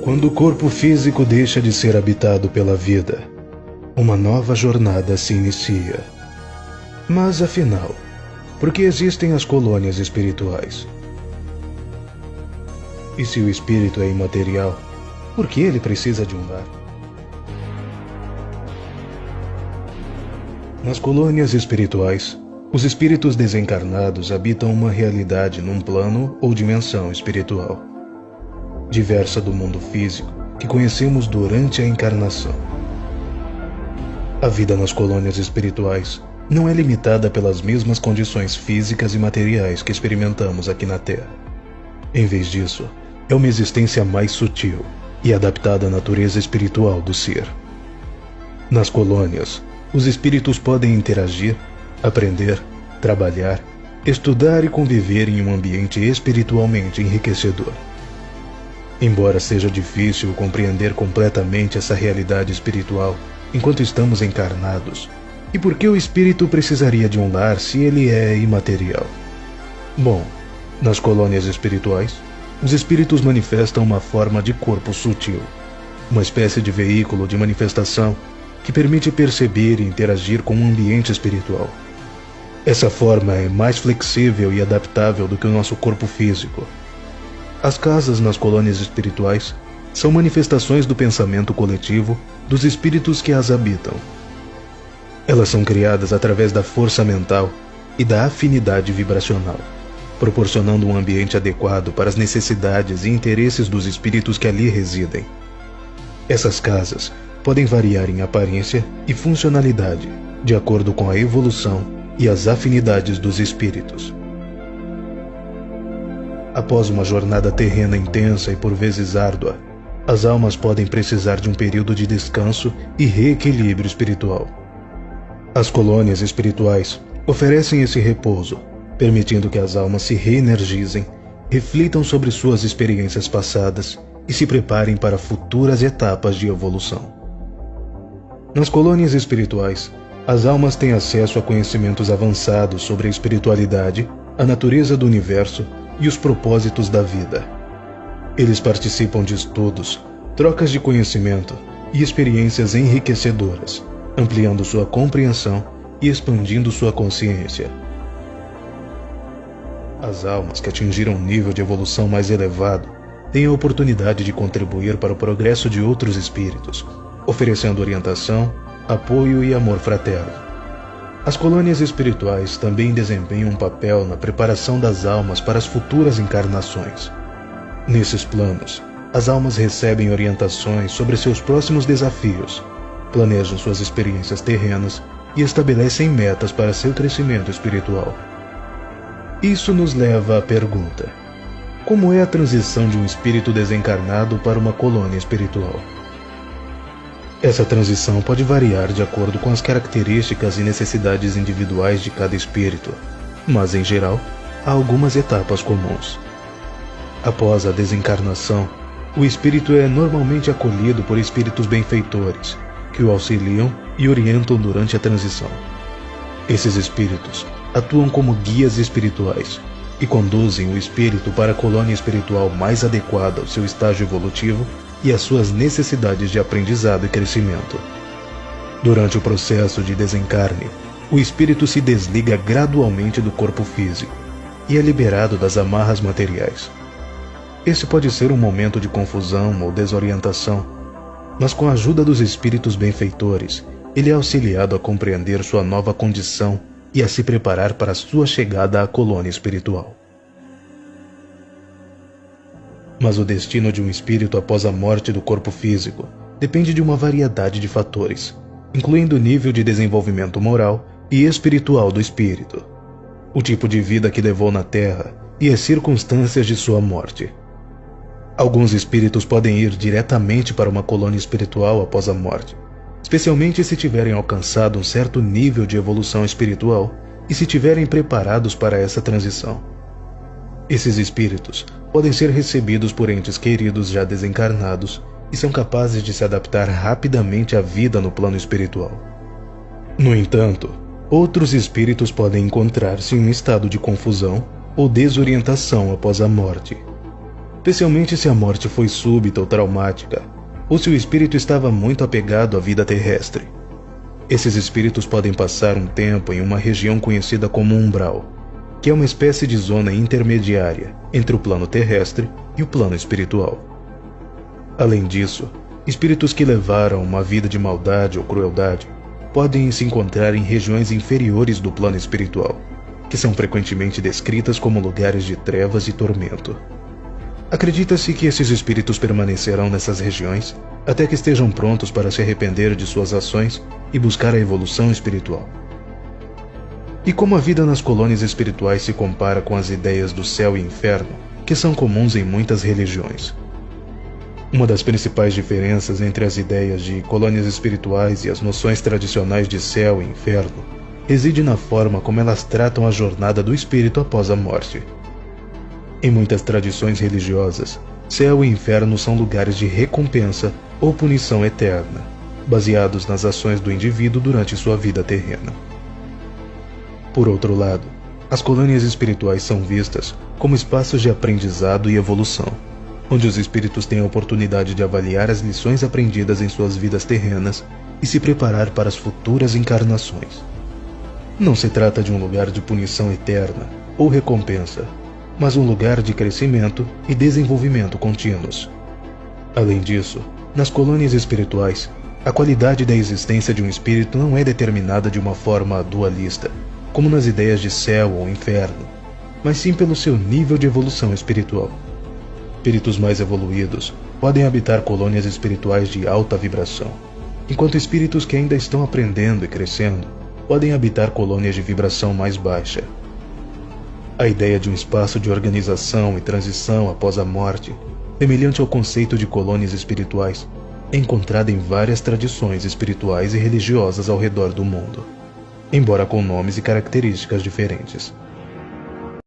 Quando o corpo físico deixa de ser habitado pela vida, uma nova jornada se inicia. Mas afinal, por que existem as colônias espirituais? E se o espírito é imaterial, por que ele precisa de um lar? Nas colônias espirituais, os espíritos desencarnados habitam uma realidade num plano ou dimensão espiritual, diversa do mundo físico que conhecemos durante a encarnação. A vida nas colônias espirituais não é limitada pelas mesmas condições físicas e materiais que experimentamos aqui na Terra. Em vez disso, é uma existência mais sutil e adaptada à natureza espiritual do ser. Nas colônias, os espíritos podem interagir, aprender, trabalhar, estudar e conviver em um ambiente espiritualmente enriquecedor. Embora seja difícil compreender completamente essa realidade espiritual enquanto estamos encarnados, e por que o espírito precisaria de um lar se ele é imaterial? Bom, nas colônias espirituais, os espíritos manifestam uma forma de corpo sutil, uma espécie de veículo de manifestação que permite perceber e interagir com o ambiente espiritual. Essa forma é mais flexível e adaptável do que o nosso corpo físico. As casas nas colônias espirituais são manifestações do pensamento coletivo dos espíritos que as habitam. Elas são criadas através da força mental e da afinidade vibracional, proporcionando um ambiente adequado para as necessidades e interesses dos espíritos que ali residem. Essas casas podem variar em aparência e funcionalidade, de acordo com a evolução e as afinidades dos espíritos. Após uma jornada terrena intensa e por vezes árdua, as almas podem precisar de um período de descanso e reequilíbrio espiritual. As colônias espirituais oferecem esse repouso, permitindo que as almas se reenergizem, reflitam sobre suas experiências passadas e se preparem para futuras etapas de evolução. Nas colônias espirituais, as almas têm acesso a conhecimentos avançados sobre a espiritualidade, a natureza do universo e os propósitos da vida. Eles participam de estudos, trocas de conhecimento e experiências enriquecedoras, ampliando sua compreensão e expandindo sua consciência. As almas que atingiram um nível de evolução mais elevado têm a oportunidade de contribuir para o progresso de outros espíritos, oferecendo orientação, apoio e amor fraterno. As colônias espirituais também desempenham um papel na preparação das almas para as futuras encarnações. Nesses planos, as almas recebem orientações sobre seus próximos desafios, planejam suas experiências terrenas e estabelecem metas para seu crescimento espiritual. Isso nos leva à pergunta: como é a transição de um espírito desencarnado para uma colônia espiritual? Essa transição pode variar de acordo com as características e necessidades individuais de cada espírito, mas, em geral, há algumas etapas comuns. Após a desencarnação, o espírito é normalmente acolhido por espíritos benfeitores, que o auxiliam e orientam durante a transição. Esses espíritos atuam como guias espirituais e conduzem o espírito para a colônia espiritual mais adequada ao seu estágio evolutivo e às suas necessidades de aprendizado e crescimento. Durante o processo de desencarne, o espírito se desliga gradualmente do corpo físico e é liberado das amarras materiais. Esse pode ser um momento de confusão ou desorientação, mas com a ajuda dos espíritos benfeitores, ele é auxiliado a compreender sua nova condição e a se preparar para a sua chegada à colônia espiritual. Mas o destino de um espírito após a morte do corpo físico depende de uma variedade de fatores, incluindo o nível de desenvolvimento moral e espiritual do espírito, o tipo de vida que levou na Terra e as circunstâncias de sua morte. Alguns espíritos podem ir diretamente para uma colônia espiritual após a morte, especialmente se tiverem alcançado um certo nível de evolução espiritual e se tiverem preparados para essa transição. Esses espíritos podem ser recebidos por entes queridos já desencarnados e são capazes de se adaptar rapidamente à vida no plano espiritual. No entanto, outros espíritos podem encontrar-se em um estado de confusão ou desorientação após a morte. especialmente se a morte foi súbita ou traumática, ou se o espírito estava muito apegado à vida terrestre. Esses espíritos podem passar um tempo em uma região conhecida como umbral, que é uma espécie de zona intermediária entre o plano terrestre e o plano espiritual. Além disso, espíritos que levaram uma vida de maldade ou crueldade podem se encontrar em regiões inferiores do plano espiritual, que são frequentemente descritas como lugares de trevas e tormento. Acredita-se que esses espíritos permanecerão nessas regiões até que estejam prontos para se arrepender de suas ações e buscar a evolução espiritual. E como a vida nas colônias espirituais se compara com as ideias do céu e inferno, que são comuns em muitas religiões? Uma das principais diferenças entre as ideias de colônias espirituais e as noções tradicionais de céu e inferno reside na forma como elas tratam a jornada do espírito após a morte. Em muitas tradições religiosas, céu e inferno são lugares de recompensa ou punição eterna, baseados nas ações do indivíduo durante sua vida terrena. Por outro lado, as colônias espirituais são vistas como espaços de aprendizado e evolução, onde os espíritos têm a oportunidade de avaliar as lições aprendidas em suas vidas terrenas e se preparar para as futuras encarnações. Não se trata de um lugar de punição eterna ou recompensa, mas um lugar de crescimento e desenvolvimento contínuos. Além disso, nas colônias espirituais, a qualidade da existência de um espírito não é determinada de uma forma dualista, como nas ideias de céu ou inferno, mas sim pelo seu nível de evolução espiritual. Espíritos mais evoluídos podem habitar colônias espirituais de alta vibração, enquanto espíritos que ainda estão aprendendo e crescendo podem habitar colônias de vibração mais baixa. A ideia de um espaço de organização e transição após a morte, semelhante ao conceito de colônias espirituais, é encontrada em várias tradições espirituais e religiosas ao redor do mundo, embora com nomes e características diferentes.